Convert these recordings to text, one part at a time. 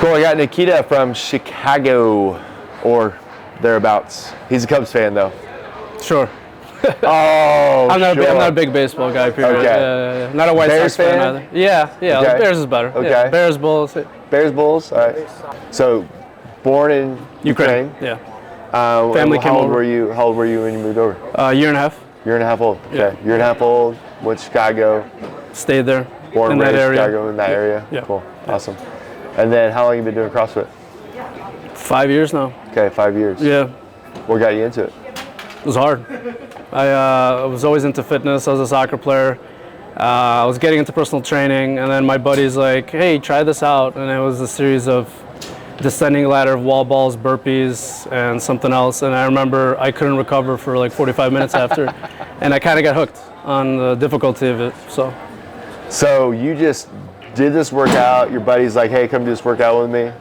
Cool, I got Nikita from Chicago, or thereabouts. He's a Cubs fan, though. Sure. Oh, I'm not sure. a big baseball guy, period. Okay. Not a White Bears Sox fan fan? either. Yeah, Okay. Bears is better. Okay. Yeah, Bears, Bulls. Bears, Bulls. All right. So, born in Ukraine. Yeah. Family came how old over. were you? How old were you when you moved over? A year and a half. Year and a half old. Okay. Yeah. Year and a half old. Went to Chicago. Stayed there. Born in and that raised area. Chicago in that area. Yeah. Cool. Awesome. And then how long you been doing CrossFit? 5 years now. Okay, 5 years. Yeah. What got you into it? It was hard. I was always into fitness. I was a soccer player. I was getting into personal training, and then my buddy's like, "Hey, try this out." And it was a series of descending ladder of wall balls, burpees, and something else. And I remember I couldn't recover for like 45 minutes after, and I kind of got hooked on the difficulty of it. So you just did this workout. Your buddy's like, "Hey, come do this workout with me."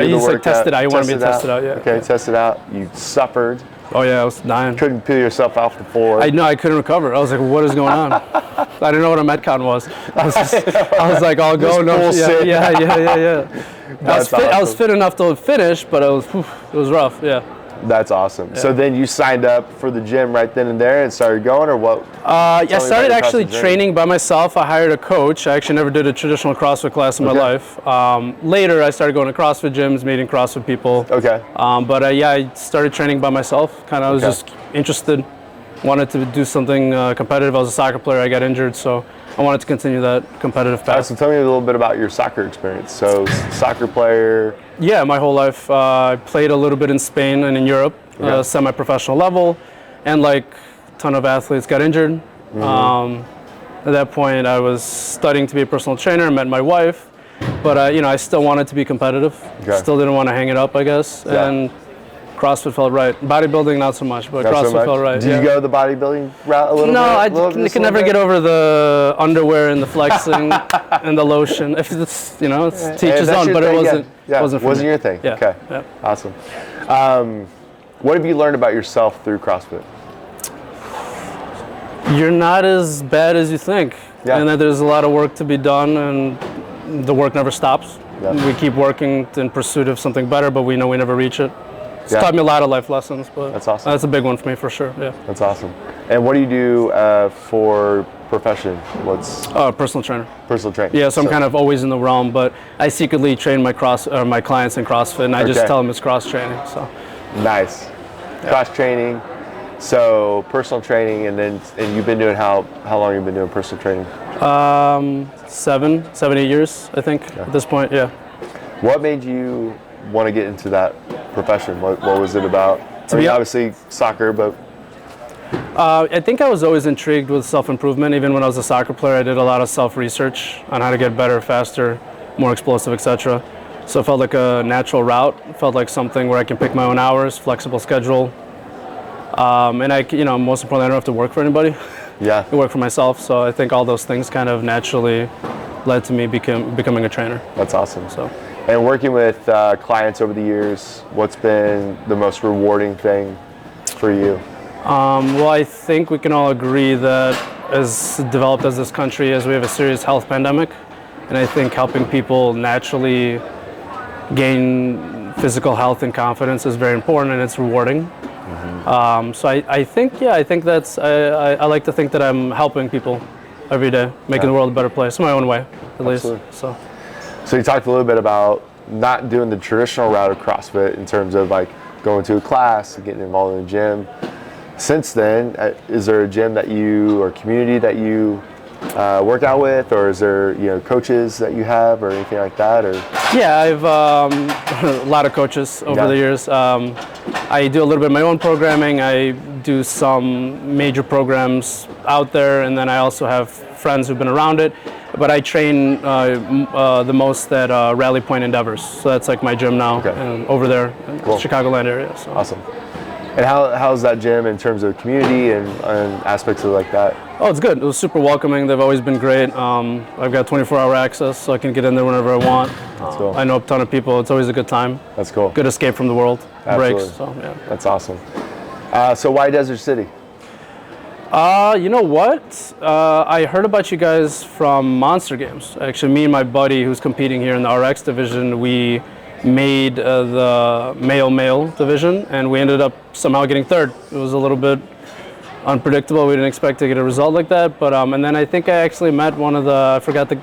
You just like test it out. You want me to test it out? Yeah. Okay, test it out. You suffered. Oh yeah, I was dying. Couldn't peel yourself off the floor. I know I couldn't recover. I was like, "What is going on?" I didn't know what a Metcon was. I was like, "I'll go." No, yeah. I was fit enough to finish, but it was rough. Yeah. That's awesome. Yeah. So then you signed up for the gym right then and there and started going, or what? I started actually training by myself. I hired a coach. I actually never did a traditional CrossFit class in my life. Later, I started going to CrossFit gyms, meeting CrossFit people. Okay. But I started training by myself. Kind of was just interested, wanted to do something competitive. I was a soccer player. I got injured, so I wanted to continue that competitive path. So tell me a little bit about your soccer experience. So soccer player. Yeah, my whole life. I played a little bit in Spain and in Europe, semi-professional level, and like a ton of athletes got injured. At that point, I was studying to be a personal trainer, met my wife, but I still wanted to be competitive. Okay. Still didn't want to hang it up, I guess. Yeah. And CrossFit felt right. Bodybuilding, not so much, but Not so CrossFit much? felt right. Did you go the bodybuilding route a little bit? No, I can never get over the underwear and the flexing and the lotion. If it's it's teach his own, but it wasn't. Yeah. Wasn't for me. your thing. Yeah. Okay. Yeah. Awesome. What have you learned about yourself through CrossFit? You're not as bad as you think, and that there's a lot of work to be done, and the work never stops. Yeah. We keep working in pursuit of something better, but we know we never reach it. It's taught me a lot of life lessons, but that's awesome. That's a big one for me for sure. Yeah. That's awesome. And what do you do for profession? What's personal trainer. Personal trainer. Yeah, so I'm kind of always in the realm, but I secretly train my clients in CrossFit, and I just tell them it's cross training. So nice. Cross training. So personal training, and you've been doing how long have you been doing personal training? 7, 8 years, I think, at this point. Yeah. What made you want to get into that profession? What was it about? Obviously soccer, but I think I was always intrigued with self-improvement. Even when I was a soccer player, I did a lot of self-research on how to get better, faster, more explosive, etc. So it felt like a natural route. It felt like something where I can pick my own hours, flexible schedule, and most importantly, I don't have to work for anybody. Yeah. I work for myself. So I think all those things kind of naturally led to me becoming a trainer. That's awesome. So. And working with clients over the years, what's been the most rewarding thing for you? Well, I think we can all agree that as developed as this country is, we have a serious health pandemic. And I think helping people naturally gain physical health and confidence is very important, and it's rewarding. So I think that's, I like to think that I'm helping people every day, making the world a better place, my own way, at least. So you talked a little bit about not doing the traditional route of CrossFit in terms of like going to a class and getting involved in a gym. Since then, is there a gym that you, or community that you work out with, or is there coaches that you have or anything like that? Or yeah, I've a lot of coaches over the years. I do a little bit of my own programming. I do some major programs out there, and then I also have friends who've been around it. But I train the most at Rally Point Endeavours, so that's like my gym now, over there in the Chicagoland area. So. Awesome. And how's that gym in terms of community and aspects of like that? Oh, it's good. It was super welcoming. They've always been great. I've got 24-hour access, so I can get in there whenever I want. That's cool. I know a ton of people. It's always a good time. That's cool. Good escape from the world. Absolutely. Breaks. So, yeah. That's awesome. So why Desert City? You know what? I heard about you guys from Monster Games. Actually, me and my buddy who's competing here in the RX division, we made the male division, and we ended up somehow getting third. It was a little bit unpredictable. We didn't expect to get a result like that, but and then I think I actually met one of I forgot the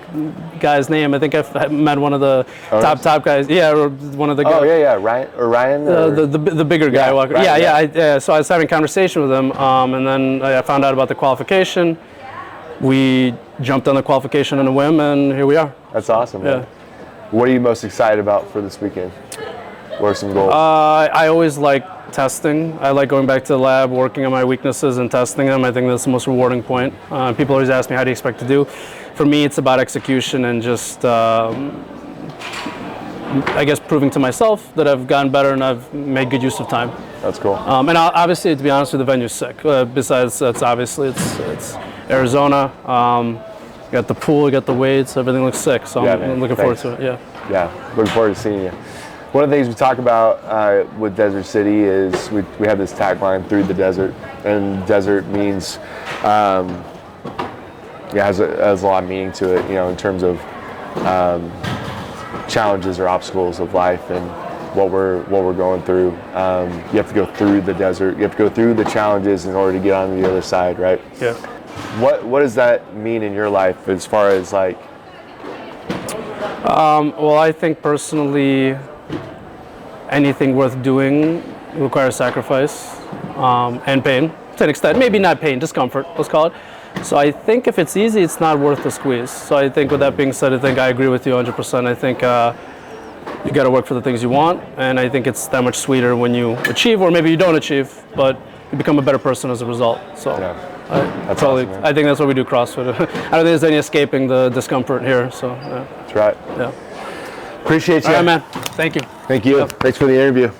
guy's name. I think I met one of the top guys. Yeah, or one of the guys. Oh yeah, Ryan. The bigger guy. Yeah, Ryan, so I was having a conversation with him, and then I found out about the qualification. We jumped on the qualification on a whim, and here we are. That's awesome. Man. Yeah. What are you most excited about for this weekend? What are some goals? I always like testing. I like going back to the lab, working on my weaknesses and testing them. I think that's the most rewarding point. People always ask me, how do you expect to do? For me, it's about execution and just, I guess, proving to myself that I've gotten better and I've made good use of time. That's cool. And obviously, to be honest with you, the venue's sick. Besides, that's obviously, it's Arizona. You got the pool, you got the weights, everything looks sick. So I'm looking forward to it, Yeah, looking forward to seeing you. One of the things we talk about with Desert City is we have this tagline, through the desert, and desert means, has a lot of meaning to it, in terms of challenges or obstacles of life and what we're going through. You have to go through the desert. You have to go through the challenges in order to get on the other side, right? Yeah. What does that mean in your life as far as like? Well, I think personally, anything worth doing requires sacrifice and pain to an extent. Maybe not pain, discomfort, let's call it. So I think if it's easy, it's not worth the squeeze. So I think with that being said, I agree with you 100%. I think you got to work for the things you want, and I think it's that much sweeter when you achieve, or maybe you don't achieve, but you become a better person as a result. So that's awesome, man. I think that's what we do CrossFit. I don't think there's any escaping the discomfort here. So that's right. Yeah. Appreciate you. All right, man. Thank you. Thank you. Thanks for the interview.